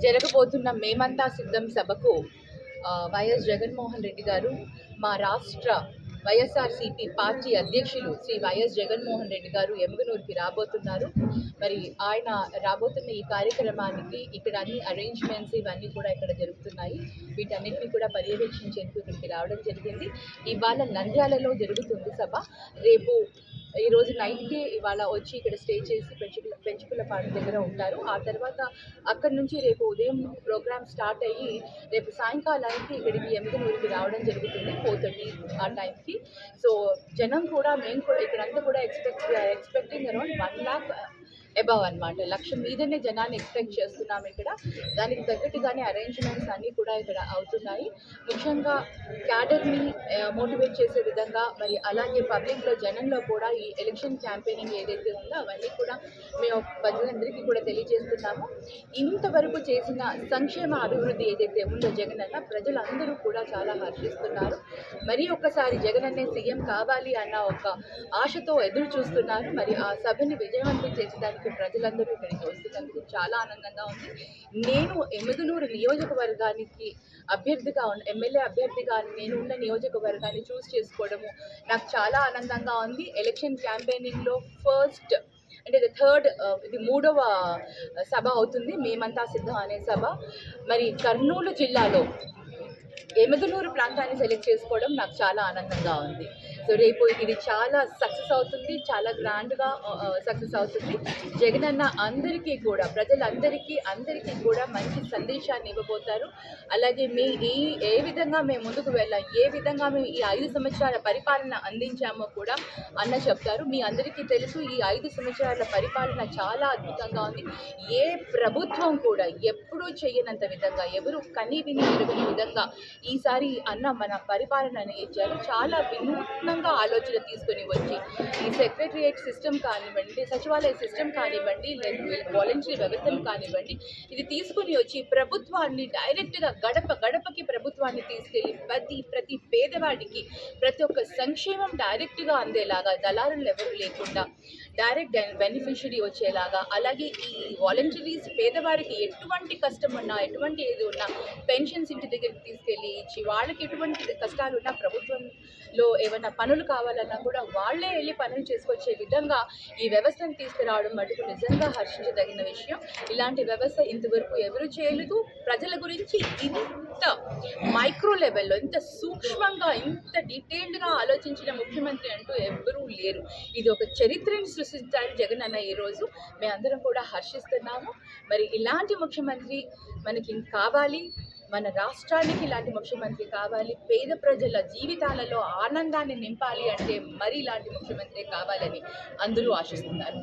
జరగబోతున్న మేమంతా సిద్ధం సభకు వైఎస్ జగన్మోహన్ రెడ్డి గారు, మా రాష్ట్ర వైఎస్ఆర్సీపీ పార్టీ అధ్యక్షులు శ్రీ వైఎస్ జగన్మోహన్ రెడ్డి గారు ఎమ్మిగనూరుకి రాబోతున్నారు. మరి ఆయన రాబోతున్న ఈ కార్యక్రమానికి ఇక్కడ అన్ని అరేంజ్మెంట్స్ ఇవన్నీ కూడా ఇక్కడ జరుగుతున్నాయి. వీటన్నిటిని కూడా పర్యవేక్షించేందుకు ఇక్కడికి రావడం జరిగింది. ఇవాళ నంద్యాలలో జరుగుతుంది సభ. రేపు ఈరోజు నైట్కి ఇవాళ వచ్చి ఇక్కడ స్టే చేసి పెంచుకులపాడు దగ్గర ఉంటారు. ఆ తర్వాత అక్కడి నుంచి రేపు ఉదయం ప్రోగ్రామ్ స్టార్ట్ అయ్యి రేపు సాయంకాలానికి ఇక్కడికి ఎమ్మిగనూరుకి రావడం జరుగుతుంది 4:30 ఆ టైంకి. సో జనం కూడా మేము కూడా ఇక్కడంతా కూడా ఎక్స్పెక్టింగ్ అరౌండ్ 1 lakh అబవ్ అనమాట. 1,00,000 మీదనే జనాన్ని ఎక్స్పెక్ట్ చేస్తున్నాం ఇక్కడ. దానికి తగ్గట్టుగానే అరేంజ్మెంట్స్ అన్నీ కూడా ఇక్కడ అవుతున్నాయి. ముఖ్యంగా క్యాడర్ని మోటివేట్ చేసే విధంగా, మరి అలాగే పబ్లిక్లో జనంలో కూడా ఈ ఎలక్షన్ క్యాంపెయినింగ్ ఏదైతే ఉందో అవన్నీ కూడా మేము ప్రజలందరికీ కూడా తెలియజేస్తున్నాము. ఇంతవరకు చేసిన సంక్షేమ అభివృద్ధి ఏదైతే ఉందో జగనన్న, ప్రజలందరూ కూడా చాలా హర్షిస్తున్నారు. మరి ఒక్కసారి జగనన్నే సీఎం కావాలి అన్న ఒక ఆశతో ఎదురు చూస్తున్నారు. మరి ఆ సభని విజయవంతం చేసేదానికి ప్రజలందరూ ఇక్కడికి వస్తున్నందుకు చాలా ఆనందంగా ఉంది. నేను ఎమ్మిగనూరు నియోజకవర్గానికి అభ్యర్థిగా ఎమ్మెల్యే అభ్యర్థిగా నేను ఉన్న నియోజకవర్గాన్ని చూస్ చేసుకోవడము నాకు చాలా ఆనందంగా ఉంది. ఎలక్షన్ క్యాంపెయినింగ్లో ఫస్ట్ అంటే ఇది 3వ సభ అవుతుంది మేమంతా సిద్ధం అనే సభ. మరి కర్నూలు జిల్లాలో ఎమ్మిగనూరు ప్రాంతాన్ని సెలెక్ట్ చేసుకోవడం నాకు చాలా ఆనందంగా ఉంది. సో రేపు ఇది చాలా సక్సెస్ అవుతుంది, చాలా గ్రాండ్గా సక్సెస్ అవుతుంది. జగనన్న అందరికీ కూడా, ప్రజలందరికీ కూడా మంచి సందేశాన్ని ఇవ్వబోతారు. అలాగే ఏ విధంగా మేము ముందుకు వెళ్ళాం, ఏ విధంగా మేము ఈ 5 సంవత్సరాల పరిపాలన అందించామో కూడా అన్న చెప్తారు. మీ అందరికీ తెలుసు, ఈ 5 సంవత్సరాల పరిపాలన చాలా అద్భుతంగా ఉంది. ఏ ప్రభుత్వం కూడా ఎప్పుడూ చేయనంత విధంగా, ఎవరు కనీ విని ఎరుగని విధంగా ఈసారి అన్న మన పరిపాలన ఇచ్చారు. చాలా వినూత్నంగా ఆలోచన తీసుకొని వచ్చి ఈ సెక్రటరియేట్ సిస్టమ్ కానివ్వండి, సచివాలయ సిస్టమ్ కానివ్వండి, వాలంటరీ వ్యవస్థను కానివ్వండి, ఇది తీసుకుని వచ్చి ప్రభుత్వాన్ని డైరెక్ట్గా గడపకి ప్రభుత్వాన్ని తీసుకెళ్ళి ప్రతి పేదవాడికి ప్రతి ఒక్క సంక్షేమం డైరెక్ట్గా అందేలాగా, దళారులు ఎవరు లేకుండా డైరెక్ట్ బెనిఫిషరీ వచ్చేలాగా, అలాగే ఈ వాలంటరీస్ పేదవాడికి ఎటువంటి కష్టం ఉన్నా, ఎటువంటి ఏది ఉన్నా పెన్షన్స్ ఇంటి దగ్గరికి తీసుకెళ్ళి ఇచ్చి, వాళ్ళకి ఎటువంటి కష్టాలు ఉన్నా, ప్రభుత్వంలో ఏమైనా పనులు కావాలన్నా కూడా వాళ్ళే వెళ్ళి పనులు చేసుకొచ్చే విధంగా ఈ వ్యవస్థను తీసుకురావడం మటుకు నిజంగా హర్షించదగిన విషయం. ఇలాంటి వ్యవస్థ ఇంతవరకు ఎవరు చేయలేదు. ప్రజల గురించి ఇంత మైక్రో లెవెల్లో, ఇంత సూక్ష్మంగా, ఇంత డీటెయిల్డ్గా ఆలోచించిన ముఖ్యమంత్రి అంటూ ఎవరూ లేరు. ఇది ఒక చరిత్రను సృష్టించారు జగనన్న. ఈరోజు మేమందరం కూడా హర్షిస్తున్నాము. మరి ఇలాంటి ముఖ్యమంత్రి మనకి కావాలి, మన రాష్ట్రానికి ఇలాంటి ముఖ్యమంత్రి కావాలి. పేద ప్రజల జీవితాలలో ఆనందాన్ని నింపాలి అంటే మరి ఇలాంటి ముఖ్యమంత్రి కావాలని అందరూ ఆశిస్తున్నారు.